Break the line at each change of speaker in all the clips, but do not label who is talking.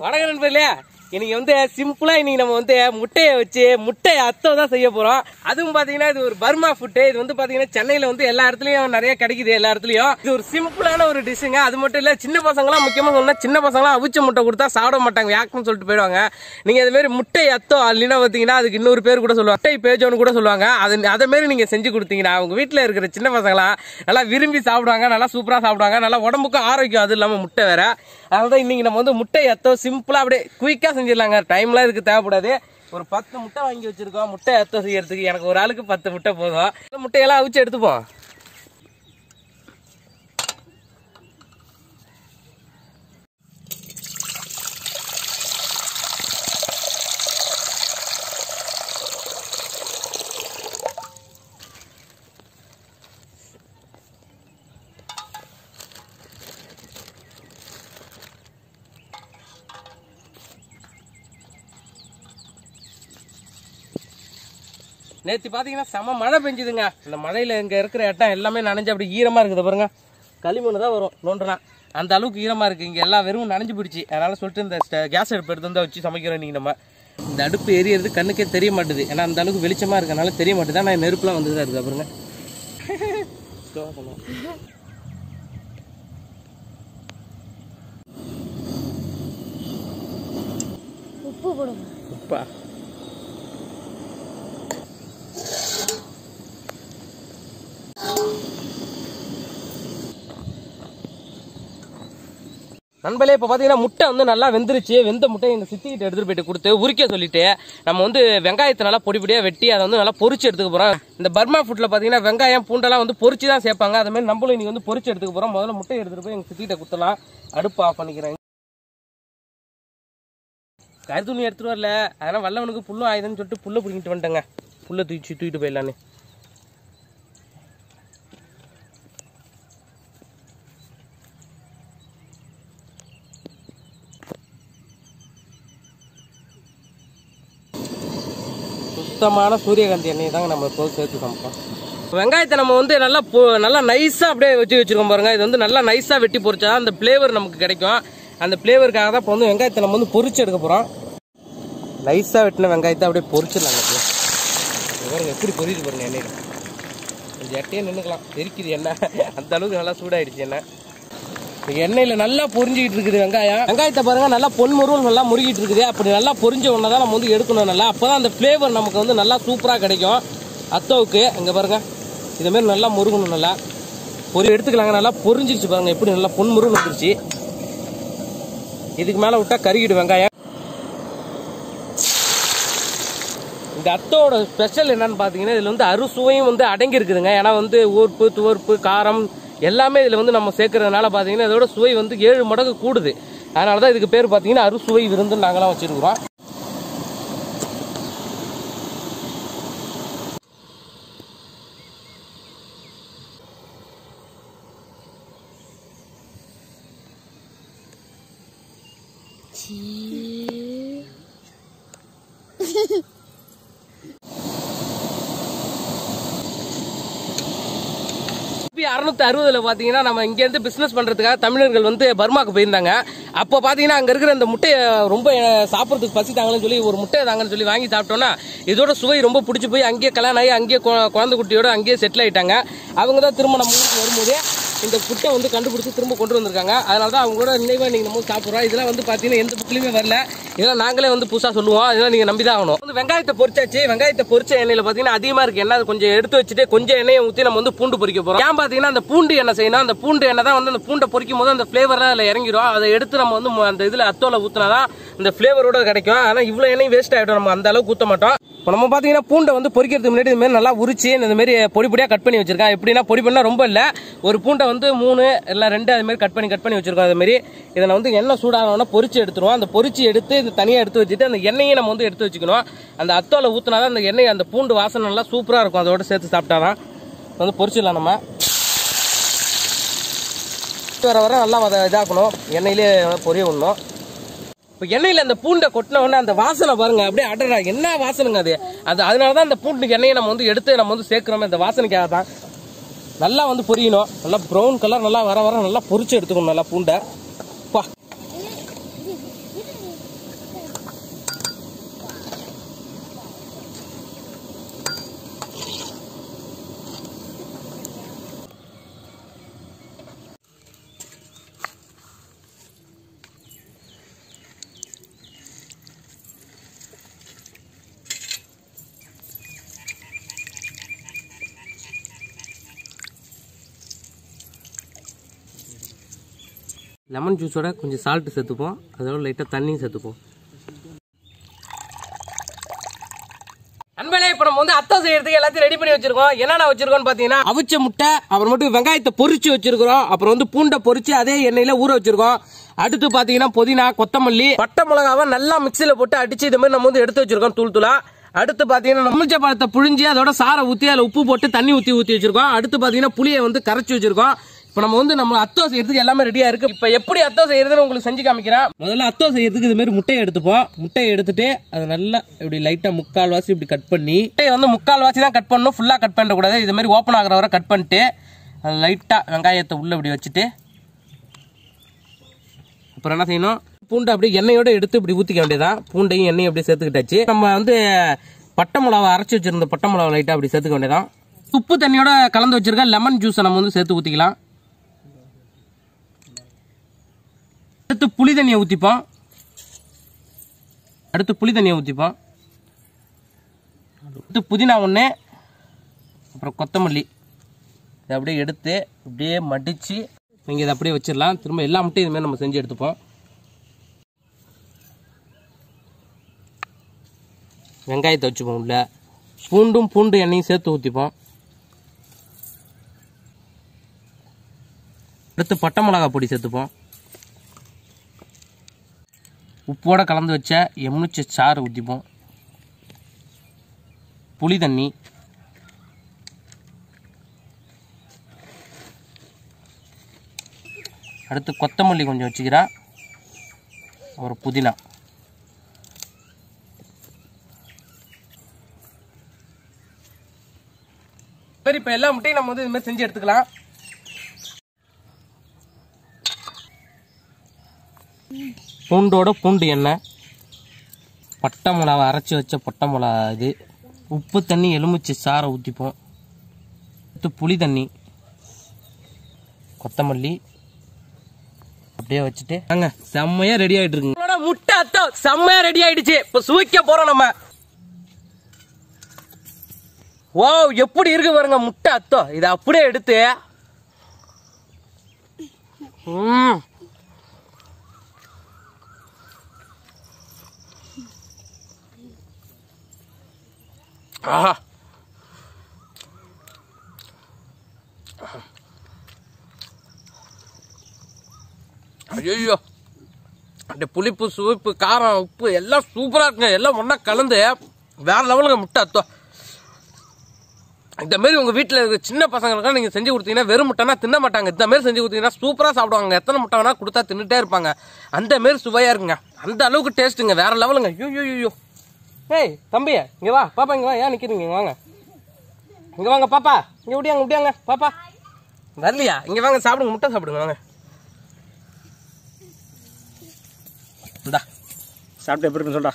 வணக்கம் நண்பர்களே, இன்னைக்கு வந்து சிம்பிளா இன்னைக்கு நம்ம வந்து முட்டையை வச்சு முட்டை அத்தோ தான் செய்ய போறோம். அதுவும் பாத்தீங்கன்னா இது ஒரு பர்மா ஃபுட். இது வந்து பாத்தீங்கன்னா சென்னையில வந்து எல்லா இடத்துலயும் நிறைய கிடைக்குது. எல்லா இடத்துலயும் இது ஒரு சிம்பிளான ஒரு டிஷ்ஷுங்க. அது மட்டும் இல்ல, சின்ன பசங்களாம் முக்கியமா சொன்னா சின்ன பசங்களாம் அவிச்ச முட்டை கொடுத்தா சாப்பிட மாட்டாங்க, யாக்குன்னு சொல்லிட்டு போயிடுவாங்க. நீங்க அது மாதிரி முட்டை அத்தோ இல்லைன்னா பாத்தீங்கன்னா அதுக்கு இன்னொரு பேர் கூட சொல்லுவாங்க, முட்டை பேஜோன்னு கூட சொல்லுவாங்க. அதை மாதிரி நீங்க செஞ்சு கொடுத்தீங்கன்னா அவங்க வீட்டுல இருக்கிற சின்ன பசங்களாம் நல்லா விரும்பி சாப்பிடுவாங்க, நல்லா சூப்பரா சாப்பிடுவாங்க, நல்லா உடம்புக்கும் ஆரோக்கியம். அது இல்லாம முட்டை வேற. அதனால இன்னைக்கு நம்ம வந்து முட்டை அத்தோ சிம்பிளா அப்படியே குயிக்கா செஞ்சிடலாங்க. டைம்லாம் இதுக்கு தேவைப்படாது. ஒரு 10 முட்டை வாங்கி வச்சிருக்கோம் முட்டை அத்தோ செய்யறதுக்கு. எனக்கு ஒரு ஆளுக்கு 10 முட்டை போதும். முட்டையெல்லாம் அவிச்சு எடுத்துப்போம். நேற்று பார்த்தீங்கன்னா செம மழை பெஞ்சுதுங்க. அந்த மழையில் இங்கே இருக்கிற இடம் எல்லாமே நனைஞ்சு அப்படி ஈரமாக இருக்குது பாருங்க. களிமண் தான் வரும் நோண்டுனா, அந்த அளவுக்கு ஈரமாக இருக்குது. இங்கே எல்லாம் வெறும் நனைஞ்சு போயிடுச்சு. அதனால் சொல்லிட்டு இந்த கேஸ் அடுப்பு எடுத்து வந்து வச்சு சமைக்கிறோம். நீங்கள் நம்ம இந்த அடுப்பு எரியறது கண்ணுக்கே தெரிய மாட்டுது, ஏன்னா அந்த அளவுக்கு வெளிச்சமாக இருக்கனால தெரிய மாட்டுது. ஆனால் நெருப்புலாம் வந்து தான் இருக்குது பாருங்க.
உப்பு போடுங்க.
உப்பா நண்பர்களே, இப்போ பார்த்தீங்கன்னா முட்டை வந்து நல்லா வெந்துருச்சு. வெந்த முட்டை எங்கள் சித்திக்கிட்ட எடுத்துகிட்டு போயிட்டு கொடுத்து உரிக்க சொல்லிட்டு நம்ம வந்து வெங்காயத்தை நல்லா பொடி பொடியாக வெட்டி அதை வந்து நல்லா பொரிச்சு எடுத்துக்க போகிறோம். இந்த பர்மா ஃபுட்டில் பார்த்தீங்கன்னா வெங்காயம் பூண்டெல்லாம் வந்து பொரிச்சு தான் சேர்ப்பாங்க. அது மாதிரி நம்மளும் இன்னைக்கு வந்து பொரிச்சு எடுத்துக்க போகிறோம். முதல்ல முட்டை எடுத்துகிட்டு போய் எங்கள் சித்திக்கிட்ட கொடுத்தலாம். அடுப்பு ஆஃப் பண்ணிக்கிறேன். கருத்துணி எடுத்துகிட்டு வரல, அதனால் வல்லவனுக்கு புல்லும் ஆயுதம்னு சொல்லிட்டு புல்லை பிடிக்கிட்டு வந்துட்டேங்க. புல்லை தூக்கிட்டு போயிடலான்னு. சுத்தமான சூரியகாந்தி எண்ணெய் தாங்க நம்ம இப்போ சேர்த்து சமைப்போம். வெங்காயத்தை நம்ம வந்து நல்லா நைஸாக அப்படியே வச்சுருக்கோம் பாருங்க. இது வந்து நல்லா நைஸாக வெட்டி பொரிச்சா அந்த ஃப்ளேவர் நமக்கு கிடைக்கும். அந்த ஃப்ளேவருக்காக தான் இப்போ வந்து வெங்காயத்தை நம்ம வந்து பொரிச்சு எடுக்க போகிறோம். நைஸாக வெட்டின வெங்காயத்தை அப்படியே பொரிச்சிடலாங்க. பாருங்க எப்படி பொரியுது பாருங்க. எண்ணெயில் கொஞ்சம் எட்டையே நின்றுக்கலாம், தெரிக்குது எண்ணெய். அந்த அளவுக்கு நல்லா சூடாயிடுச்சு எண்ணெய். எண்ணெயில நல்லா பொரிஞ்சிக்கிட்டு இருக்குது வெங்காயம். வெங்காயத்தை பாருங்க நல்லா பொன்முருவல் நல்லா முருகிட்டு இருக்குது. அப்படி நல்லா பொரிஞ்ச உடனே தான் நம்ம வந்து எடுக்கணும். நல்லா அப்போதான் அந்த ஃப்ளேவர் நமக்கு வந்து நல்லா சூப்பராக கிடைக்கும் அத்தோவுக்கு. இங்கே பாருங்க இதுமாரி நல்லா முருகணும். நல்லா எடுத்துக்கலாங்க. நல்லா பொரிஞ்சிருச்சு பாருங்க, எப்படி நல்லா பொன்முருவல் வந்துருச்சு. இதுக்கு மேலே விட்டா கருகிடு வெங்காயம். இந்த அத்தோட ஸ்பெஷல் என்னன்னு பார்த்தீங்கன்னா இதில் வந்து அறுசுவையும் வந்து அடங்கி இருக்குதுங்க. ஏன்னா வந்து ஊர்ப்பு துவர்ப்பு காரம் எல்லாமே இதில் வந்து நம்ம சேர்க்கறதுனால பார்த்தீங்கன்னா இதோட சுவை வந்து 7 மடங்கு கூடுது. அதனால தான் இதுக்கு பேர் பார்த்தீங்கன்னா அறுசுவை விருந்துன்னு நாங்களாம் வச்சிருக்கிறோம். ரூ. 660 பாத்தீங்கன்னா நம்ம இங்க இருந்து பிசினஸ் பண்றதுக்காக தமிழர்கள் வந்து பர்மாக்கு போயிருந்தாங்க. அப்போ பாத்தீங்கன்னா அங்க இருக்கிற இந்த முட்டையை ரொம்ப சாப்பிட்றதுக்கு பசித்தாங்கன்னு சொல்லி ஒரு முட்டை தாங்கன்னு சொல்லி வாங்கி சாப்பிட்டோம்னா இதோட சுவை ரொம்ப பிடிச்சி போய் அங்கேயே கல்யாணம் ஆகி அங்கேயே குழந்தை குட்டியோட அங்கேயே செட்டில் ஆயிட்டாங்க. அவங்க தான் திரும்ப நம்ம ஊருக்கு வரும்போதே இந்த புட்டை வந்து கண்டுபிடிச்சி திரும்ப கொண்டு வந்திருக்காங்க. அதனால தான் அவங்களோட நினைவாக நீங்கள் நம்ம சாப்பிட்றோம். இதெல்லாம் வந்து பார்த்தீங்கன்னா எந்த புக்கிலையுமே வரல. இதெல்லாம் நாங்களே வந்து புதுசாக சொல்லுவோம். இதெல்லாம் நீங்கள் நம்பி தான் ஆகணும். வந்து வெங்காயத்தை பொரிச்சாச்சு. வெங்காயத்தை பொரிச்ச எண்ணெயில் பார்த்தீங்கன்னா அதிகமாக இருக்குது எண்ணெய். கொஞ்சம் எடுத்து வச்சுட்டு கொஞ்சம் எண்ணெயை ஊற்றி நம்ம வந்து பூண்டு பொரிக்க போகிறோம். ஏன் பார்த்தீங்கன்னா அந்த பூண்டு எண்ணெய் செய்யணும். அந்த பூண்டு எண்ணெய் தான் வந்து அந்த பூண்டை பொரிக்கும் போது அந்த ஃப்ளேவர்லாம் அதில் இறங்கிடும். அதை எடுத்து நம்ம வந்து அந்த இதில் அத்தோல ஊற்றினா தான் இந்த ஃப்ளேவரோட கிடைக்கும். ஆனால் இவ்வளோ எண்ணெய் வேஸ்ட் ஆகிடும். நம்ம அந்த அளவுக்கு ஊற்ற மாட்டோம். இப்போ நம்ம பார்த்தீங்கன்னா பூண்டை வந்து பொரிக்கிறதுக்கு முன்னாடி இது மாதிரி நல்லா உரிச்சு இந்த மாதிரி பொடி பொடியாக கட் பண்ணி வச்சிருக்கேன். எப்படின்னா பொடி பண்ணால் ரொம்ப இல்லை, ஒரு பூண்டை வந்து 3 இல்லை 2 அது மாதிரி கட் பண்ணி வச்சிருக்கோம். அது மாதிரி இதை வந்து எண்ணெய் சூடாகணும்னா பொரிச்சு எடுத்துருவோம். அந்த பொரிச்சு எடுத்து இது தனியாக எடுத்து வச்சுட்டு அந்த எண்ணெயை நம்ம வந்து எடுத்து வச்சுக்கணும். அந்த அத்தோல ஊற்றினா தான் அந்த எண்ணெய் அந்த பூண்டு வாசனை நல்லா சூப்பராக இருக்கும். அதோட சேர்த்து சாப்பிட்டா தான் வந்து பொரிச்சிடலாம். நம்ம வர நல்லா அதை இதாக்கணும், எண்ணெயிலே பொரிய விடணும். இப்போ எண்ணெயில் அந்த பூண்டை கொட்டின உடனே அந்த வாசனை பாருங்க, அப்படியே அடரா என்ன வாசனைங்க அது. அதனால தான் அந்த பூண்டு எண்ணெயை நம்ம வந்து எடுத்து நம்ம வந்து சேர்க்கிறோமே, இந்த வாசனைக்காக தான். நல்லா வந்து பொரியணும். நல்லா ப்ரௌன் கலர் நல்லா வர நல்லா பொரிச்சு எடுத்துக்கணும் நல்லா பூண்டை. லெமன் ஜூஸோட கொஞ்சம் சால்ட் சேர்த்துப்போம், அதோட லைட்டாக தண்ணியும் சேர்த்துப்போம். அன்பளே, இப்போ நம்ம வந்து அத்தம் செய்யறதுக்கு எல்லாத்தையும் ரெடி பண்ணி வச்சிருக்கோம். என்னென்ன வச்சிருக்கோம்னு பாத்தீங்கன்னா அவிச்ச முட்டை, அப்புறம் மட்டும் வெங்காயத்தை பொரிச்சு வச்சிருக்கிறோம், அப்புறம் வந்து பூண்டை பொரிச்சு அதே எண்ணெயில ஊற வச்சிருக்கோம். அடுத்து பாத்தீங்கன்னா புதினா, கொத்தமல்லி, பட்டை மிளகாவை நல்லா மிக்சியில போட்டு அடிச்சு இது மாதிரி நம்ம வந்து எடுத்து வச்சிருக்கோம் தூள் தூளா. அடுத்து பாத்தீங்கன்னா எலுமிச்சை பழத்தை புழிஞ்சு அதோட சாரை ஊத்தி அதில் உப்பு போட்டு தண்ணி ஊத்தி வச்சிருக்கோம். அடுத்து பாத்தீங்கன்னா புளியை வந்து கரைச்சி வச்சிருக்கோம். இப்போ நம்ம வந்து நம்ம அத்தம் செய்யறதுக்கு எல்லாமே ரெடியா இருக்கு. இப்போ எப்படி அத்தம் செய்யறதுன்னு உங்களுக்கு செஞ்சு காமிக்கிறேன். முதல்ல அத்தம் செய்யறதுக்கு இது மாதிரி முட்டையை எடுத்துப்போம். முட்டையை எடுத்துட்டு அதை நல்லா இப்படி லைட்டா முக்கால்வாசி இப்படி கட் பண்ணி, முட்டையை வந்து முக்கால்வாசி தான் கட் பண்ணணும், ஃபுல்லா கட் பண்ணக்கூடாது. இது மாதிரி ஓப்பன் ஆகிற வரை கட் பண்ணிட்டு அதை லைட்டா வெங்காயத்தை உள்ள இப்படி வச்சுட்டு அப்புறம் என்ன செய்யணும், பூண்டை அப்படியே எண்ணெயோட எடுத்து இப்படி ஊற்றிக்க வேண்டியதான். பூண்டையும் எண்ணெயும் அப்படியே சேர்த்துக்கிட்டாச்சு. நம்ம வந்து பட்டை மிளகா அரைச்சி வச்சிருந்த பட்டை மிளகா லைட்டாக அப்படி சேர்த்துக்க வேண்டியதான். உப்பு தண்ணியோட கலந்து வச்சிருக்க லெமன் ஜூஸை நம்ம வந்து சேர்த்து ஊற்றிக்கலாம். அடுத்து புளி தண்ணியை ஊற்றிப்போம். அடுத்து புதினா ஒன்று, அப்புறம் கொத்தமல்லி இதை அப்படியே எடுத்து அப்படியே மடித்து நீங்கள் இதை அப்படியே வச்சிடலாம். திரும்ப எல்லா முட்டையும் இதுமாதிரி நம்ம செஞ்சு எடுத்துப்போம். வெங்காயத்தை வச்சுப்போம் உள்ள, பூண்டு எண்ணெயும் சேர்த்து ஊற்றிப்போம். அடுத்து பட்டை மிளகா பொடி சேர்த்துப்போம். உப்போட கலந்து வச்ச எலுமிச்சை சாறு ஊற்றிப்போம். புளி தண்ணி, அடுத்து கொத்தமல்லி கொஞ்சம் வச்சுக்கிறா, ஒரு புதினா, சரி. இப்போ எல்லா முட்டையும் நம்ம வந்து இது மாதிரி செஞ்சு எடுத்துக்கலாம். பூண்டோட பூண்டு எண்ணெய், பட்டை மிளகா அரைச்சி வச்ச பட்டை மிளகா இது, உப்பு தண்ணி எலுமிச்சை சாறை ஊற்றிப்போம். அடுத்து புளி தண்ணி, கொத்தமல்லி அப்படியே வச்சுட்டு அங்க செம்மையா ரெடி ஆயிட்டு இருக்குங்க. முட்டை அத்தம் செம்மையா ரெடி ஆயிடுச்சு. இப்போ சுவைக்க போறோம் நம்ம. ஓ, எப்படி இருக்கு பாருங்க முட்டை அத்தம். இதை அப்படியே எடுத்து ஆஹா, ஐயோ, அந்த புளிப்பு, சுவைப்பு, காரம், உப்பு எல்லாம் சூப்பரா இருக்குங்க. எல்லாம் ஒன்னா கலந்து வேற லெவலுங்க முட்டை அத்தம். இந்த மாதிரி உங்க வீட்டில் இருக்க சின்ன பசங்களுக்கு நீங்க செஞ்சு கொடுத்தீங்கன்னா வெறும் முட்டைனா தின்ன மாட்டாங்க. இந்த மாதிரி செஞ்சு கொடுத்தீங்கன்னா சூப்பரா சாப்பிடுவாங்க. எத்தனை முட்டை வேணா கொடுத்தா தின்னுட்டே இருப்பாங்க. அந்த மாதிரி சுவையா இருக்குங்க. அந்த அளவுக்கு டேஸ்ட்டுங்க, வேற லெவலுங்க. ஐயோ, ஏய் தம்பி இங்க வா, பாப்பா இங்க வா, ஏன் நிக்கிறீங்க? இங்க வாங்க, இங்க வாங்க பாப்பா, இங்க முடியாங்க பாப்பா, வரலையா? இங்க வாங்க, சாப்பிடுங்க, முட்டை சாப்பிடுங்க, வாங்க. இந்தா
சாப்பிட்டு எப்படி இருக்குன்னு சொல்றா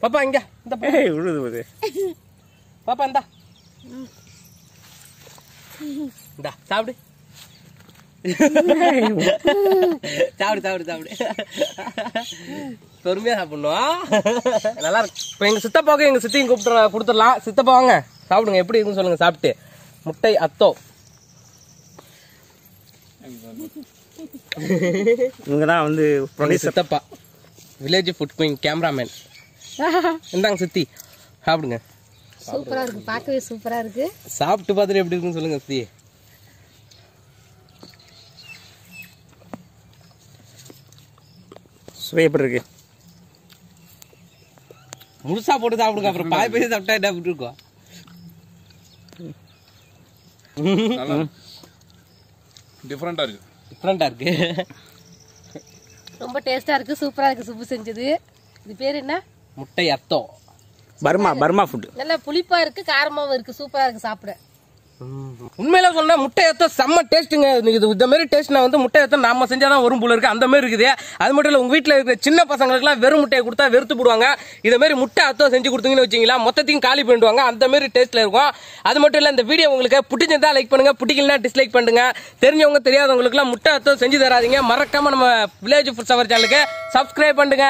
பாப்பா. இங்க இந்த
விழுது போது
பாப்பா, இந்தா இந்தா சாப்பிடு. சாப்பிடு பொறுமையா சாப்பிடணும், நல்லா இருக்கு. இப்போ எங்க சித்தப்பாவுக்கு எங்க சித்தியும் கொடுத்துடலாம். சித்தப்பா வாங்க சாப்பிடுங்க, எப்படி இருக்குன்னு சொல்லுங்க சாப்பிட்டு. முட்டை அத்தம்
இவங்கதான் வந்து
சித்தப்பா, வில்லேஜ் ஃபுட் குயின் கேமராமேன். இந்தாங்க சித்தி சாப்பிடுங்க.
சூப்பரா இருக்கு, பார்க்கவே சூப்பரா இருக்கு.
சாப்பிட்டு பார்த்துட்டு எப்படி இருக்குன்னு சொல்லுங்க சித்தி.
சுவை எப்படி இருக்கு?
முழுசா போட்டு சாப்பிடுங்க, அப்புறம் பாய் பேசி சாப்பிட்டா என்ன அப்படி இருக்கும்.
டிஃப்ரெண்டா
இருக்கு,
ரொம்ப டேஸ்டா இருக்கு, சூப்பரா இருக்கு. சுப்பு செஞ்சது. இது பேர் என்ன?
முட்டை அத்தம்.
Burma food.
நல்லா புளிப்பா இருக்கு, காரமாவும் இருக்கு, சூப்பரா இருக்கு சாப்பிட.
உண்மையில சொன்னா முட்டை ஏத்த செம்ம டேஸ்ட்டுங்க. இந்த மாதிரி டேஸ்ட் நான் வந்து முட்டை ஏத்த நாம செஞ்சாதான் வரும் போல இருக்கு, அந்த மாதிரி இருக்குது. அது மட்டும் இல்ல, உங்க வீட்டுல இருக்கிற சின்ன பசங்களுக்குலாம் வெறும் முட்டையை கொடுத்தா வெறுத்து போடுவாங்க. இதை மாதிரி முட்டை அத்தம் செஞ்சு கொடுத்தீங்கன்னு வச்சீங்களா, மொத்தத்தையும் காலி பண்ணிடுவாங்க. அந்த மாதிரி டேஸ்ட்ல இருக்கும். அது மட்டும் இல்ல, இந்த வீடியோ உங்களுக்கு பிடிச்சிருந்தா லைக் பண்ணுங்க, பிடிக்கலனா டிஸ்லைக் பண்ணுங்க. தெரிஞ்சவங்க தெரியாதவங்களுக்கு எல்லாம் முட்டை அத்தம் செஞ்சு தராதீங்க. மறக்காம நம்ம வில்லேஜ் ஃபுட் சவர் சேனலுக்கு சப்ஸ்கிரைப் பண்ணுங்க.